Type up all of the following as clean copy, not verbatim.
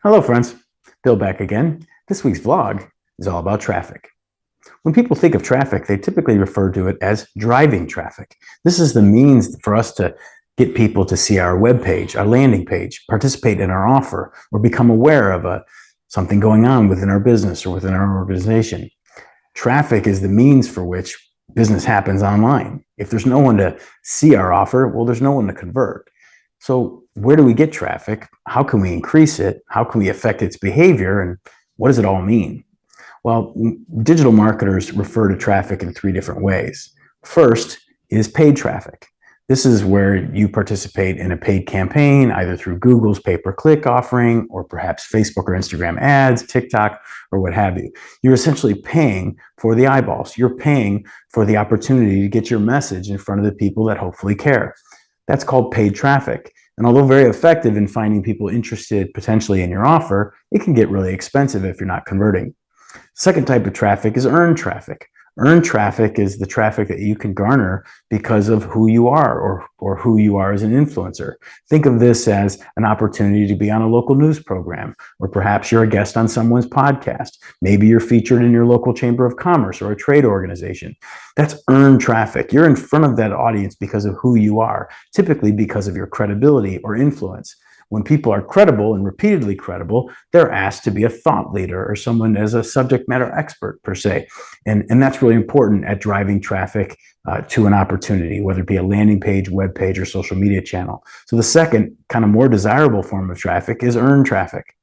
Hello friends, Bill back again. This week's vlog is all about traffic. When people think of traffic, they typically refer to it as driving traffic. This is the means for us to get people to see our webpage, our landing page, participate in our offer, or become aware of something going on within our business or within our organization. Traffic is the means for which business happens online. If there's no one to see our offer, well, there's no one to convert. So where do we get traffic? How can we increase it? How can we affect its behavior? And what does it all mean? Well, digital marketers refer to traffic in three different ways. First is paid traffic. This is where you participate in a paid campaign, either through Google's pay-per-click offering, or perhaps Facebook or Instagram ads, TikTok, or what have you. You're essentially paying for the eyeballs. You're paying for the opportunity to get your message in front of the people that hopefully care. That's called paid traffic. And although very effective in finding people interested potentially in your offer, it can get really expensive if you're not converting. Second type of traffic is earned traffic. Earned traffic is the traffic that you can garner because of who you are or who you are as an influencer. Think of this as an opportunity to be on a local news program, or perhaps you're a guest on someone's podcast. Maybe you're featured in your local chamber of commerce or a trade organization. That's earned traffic. You're in front of that audience because of who you are, typically because of your credibility or influence. When people are credible and repeatedly credible, they're asked to be a thought leader or someone as a subject matter expert per se. And that's really important at driving traffic to an opportunity, whether it be a landing page, web page, or social media channel. So the second kind of more desirable form of traffic is earned traffic.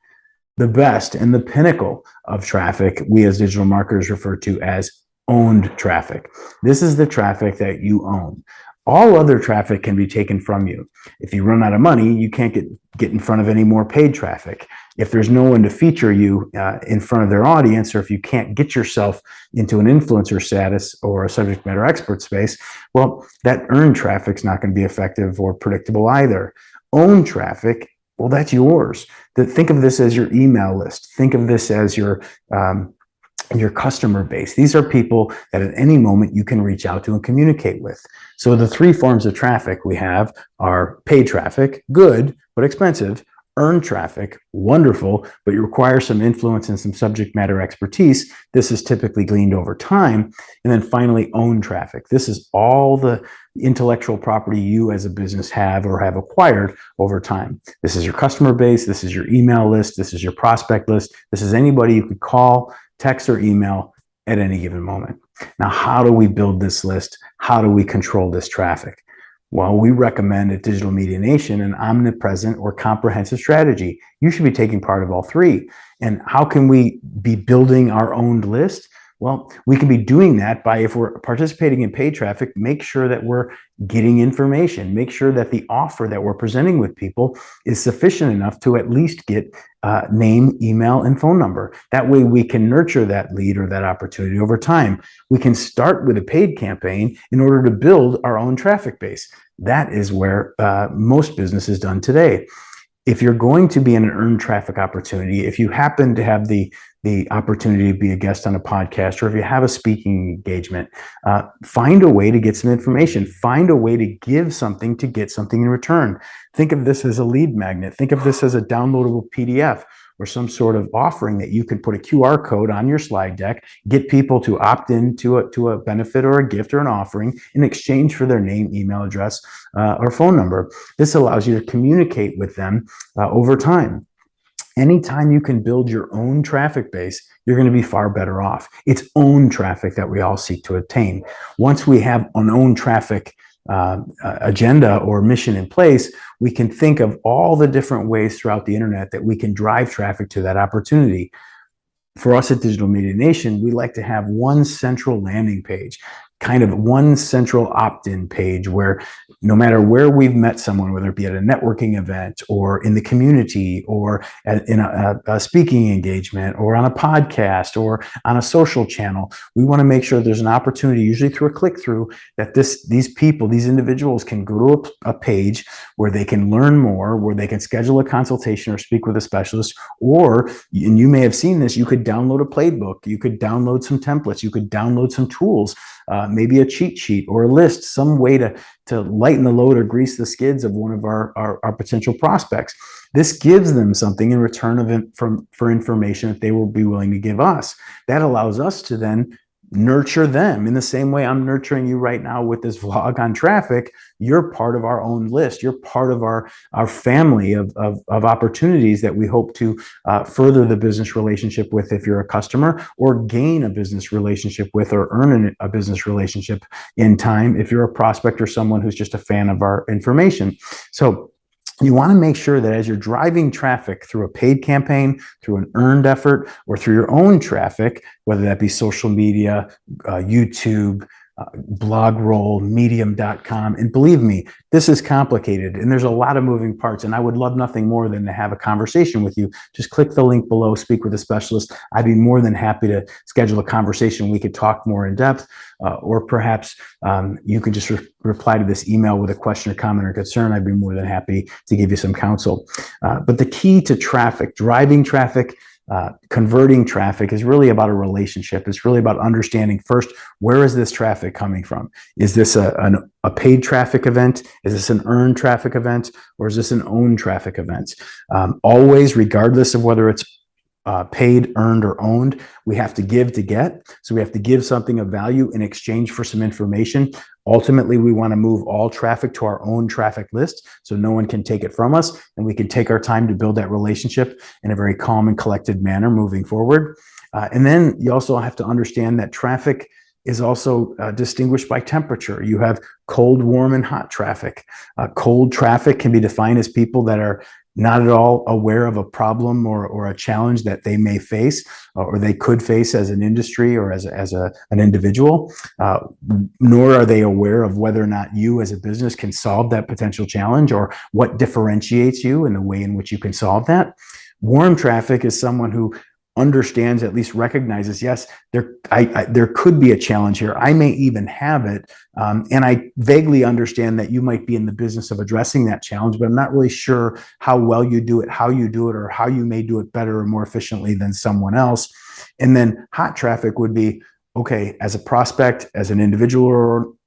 The best and the pinnacle of traffic, we as digital marketers refer to as owned traffic. This is the traffic that you own. All other traffic can be taken from you. If you run out of money, you can't get in front of any more paid traffic. If there's no one to feature you in front of their audience, or if you can't get yourself into an influencer status or a subject matter expert space, well, that earned traffic's not going to be effective or predictable either. Owned traffic, well, that's yours. Think of this as your email list. Think of this as your customer base. These are people that at any moment you can reach out to and communicate with. So the three forms of traffic we have are paid traffic, good, but expensive; earned traffic, wonderful, but you require some influence and some subject matter expertise. This is typically gleaned over time. And then finally, owned traffic. This is all the intellectual property you as a business have or have acquired over time. This is your customer base. This is your email list. This is your prospect list. This is anybody you could call, text, or email at any given moment. Now, how do we build this list? How do we control this traffic? Well, we recommend at Digital Media Nation an omnipresent or comprehensive strategy. You should be taking part of all three. And how can we be building our own list? Well, we can be doing that by, if we're participating in paid traffic, make sure that we're getting information, make sure that the offer that we're presenting with people is sufficient enough to at least get name, email, and phone number. That way we can nurture that lead or that opportunity over time. We can start with a paid campaign in order to build our own traffic base. That is where most business is done today. If you're going to be in an earned traffic opportunity, if you happen to have the opportunity to be a guest on a podcast, or if you have a speaking engagement, find a way to get some information. Find a way to give something to get something in return. Think of this as a lead magnet. Think of this as a downloadable PDF or some sort of offering that you can put a QR code on your slide deck, get people to opt in to a benefit or a gift or an offering in exchange for their name, email address, or phone number. This allows you to communicate with them over time. Anytime you can build your own traffic base, you're going to be far better off. It's own traffic that we all seek to attain. Once we have an own traffic agenda or mission in place, we can think of all the different ways throughout the internet that we can drive traffic to that opportunity. For us at Digital Media Nation, we like to have one central landing page, kind of one central opt-in page where no matter where we've met someone, whether it be at a networking event or in the community or in a speaking engagement or on a podcast or on a social channel, we want to make sure there's an opportunity, usually through a click-through, that these people, these individuals can go to a page where they can learn more, where they can schedule a consultation or speak with a specialist, or, and you may have seen this, you could download a playbook, you could download some templates, you could download some tools maybe a cheat sheet or a list, some way to lighten the load or grease the skids of one of our potential prospects. This gives them something in return for information that they will be willing to give us. That allows us to then nurture them in the same way I'm nurturing you right now with this vlog on traffic. You're part of our own list. You're part of our family of opportunities that we hope to further the business relationship with if you're a customer, or gain a business relationship with, or earn a business relationship in time if you're a prospect or someone who's just a fan of our information. So you want to make sure that as you're driving traffic through a paid campaign, through an earned effort, or through your own traffic, whether that be social media, YouTube, Blogroll, medium.com. And believe me, this is complicated and there's a lot of moving parts, and I would love nothing more than to have a conversation with you. Just click the link below, speak with a specialist. I'd be more than happy to schedule a conversation. We could talk more in depth, or perhaps you can just reply to this email with a question or comment or concern. I'd be more than happy to give you some counsel. But the key to traffic, driving traffic, converting traffic, is really about a relationship. It's really about understanding first, where is this traffic coming from? Is this a paid traffic event? Is this an earned traffic event? Or is this an owned traffic event? Always, regardless of whether it's paid, earned, or owned, we have to give to get. So we have to give something of value in exchange for some information. Ultimately, we want to move all traffic to our own traffic list so no one can take it from us, and we can take our time to build that relationship in a very calm and collected manner moving forward. And then you also have to understand that traffic is also distinguished by temperature. You have cold, warm, and hot traffic. Cold traffic can be defined as people that are not at all aware of a problem or a challenge that they may face, or they could face as an industry or as an individual, nor are they aware of whether or not you as a business can solve that potential challenge, or what differentiates you in the way in which you can solve that. Warm traffic is someone who understands, at least recognizes, yes, there could be a challenge here. I may even have it. And I vaguely understand that you might be in the business of addressing that challenge, but I'm not really sure how well you do it, how you do it, or how you may do it better or more efficiently than someone else. And then hot traffic would be, okay, as a prospect, as an individual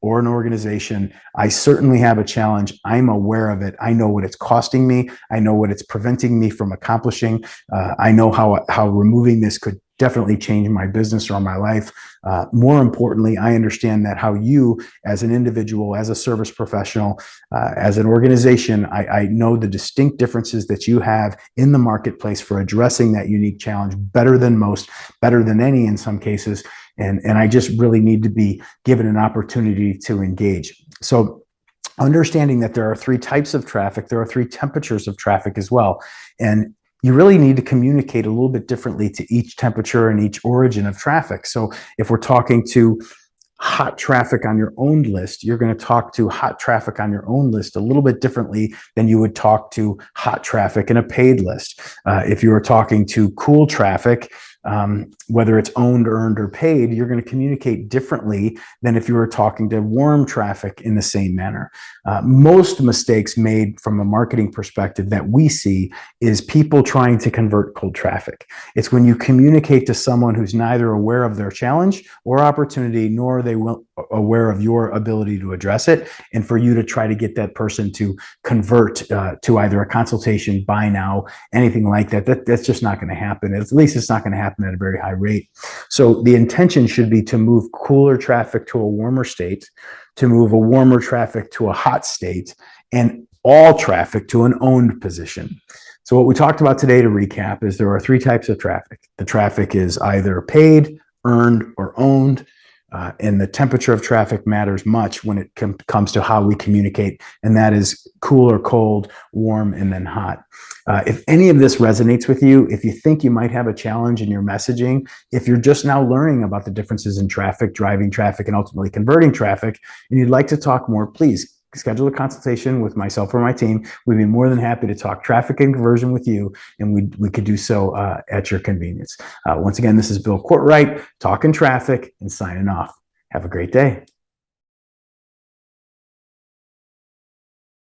or an organization, I certainly have a challenge. I'm aware of it. I know what it's costing me. I know what it's preventing me from accomplishing. I know how removing this could definitely change my business or my life. More importantly, I understand that how you, as an individual, as a service professional, as an organization, I know the distinct differences that you have in the marketplace for addressing that unique challenge better than most, better than any in some cases. And I just really need to be given an opportunity to engage. So understanding that there are three types of traffic, there are three temperatures of traffic as well. And you really need to communicate a little bit differently to each temperature and each origin of traffic. So if we're talking to hot traffic on your own list, you're going to talk to hot traffic on your own list a little bit differently than you would talk to hot traffic in a paid list. If you were talking to cool traffic, whether it's owned, earned, or paid, you're going to communicate differently than if you were talking to warm traffic in the same manner. Most mistakes made from a marketing perspective that we see is people trying to convert cold traffic. It's when you communicate to someone who's neither aware of their challenge or opportunity, nor are they aware of your ability to address it, and for you to try to get that person to convert to either a consultation, buy now, anything like that. That's just not going to happen. At least it's not going to happen at a very high rate. So the intention should be to move cooler traffic to a warmer state, to move a warmer traffic to a hot state, and all traffic to an owned position. So what we talked about today, to recap, is there are three types of traffic. The traffic is either paid, earned, or owned. And the temperature of traffic matters much when it comes to how we communicate, and that is cool or cold, warm, and then hot. If any of this resonates with you, if you think you might have a challenge in your messaging, if you're just now learning about the differences in traffic, driving traffic, and ultimately converting traffic, and you'd like to talk more, please schedule a consultation with myself or my team. We'd be more than happy to talk traffic and conversion with you, and we could do so at your convenience. Once again, this is Bill Courtwright, talking traffic and signing off. Have a great day.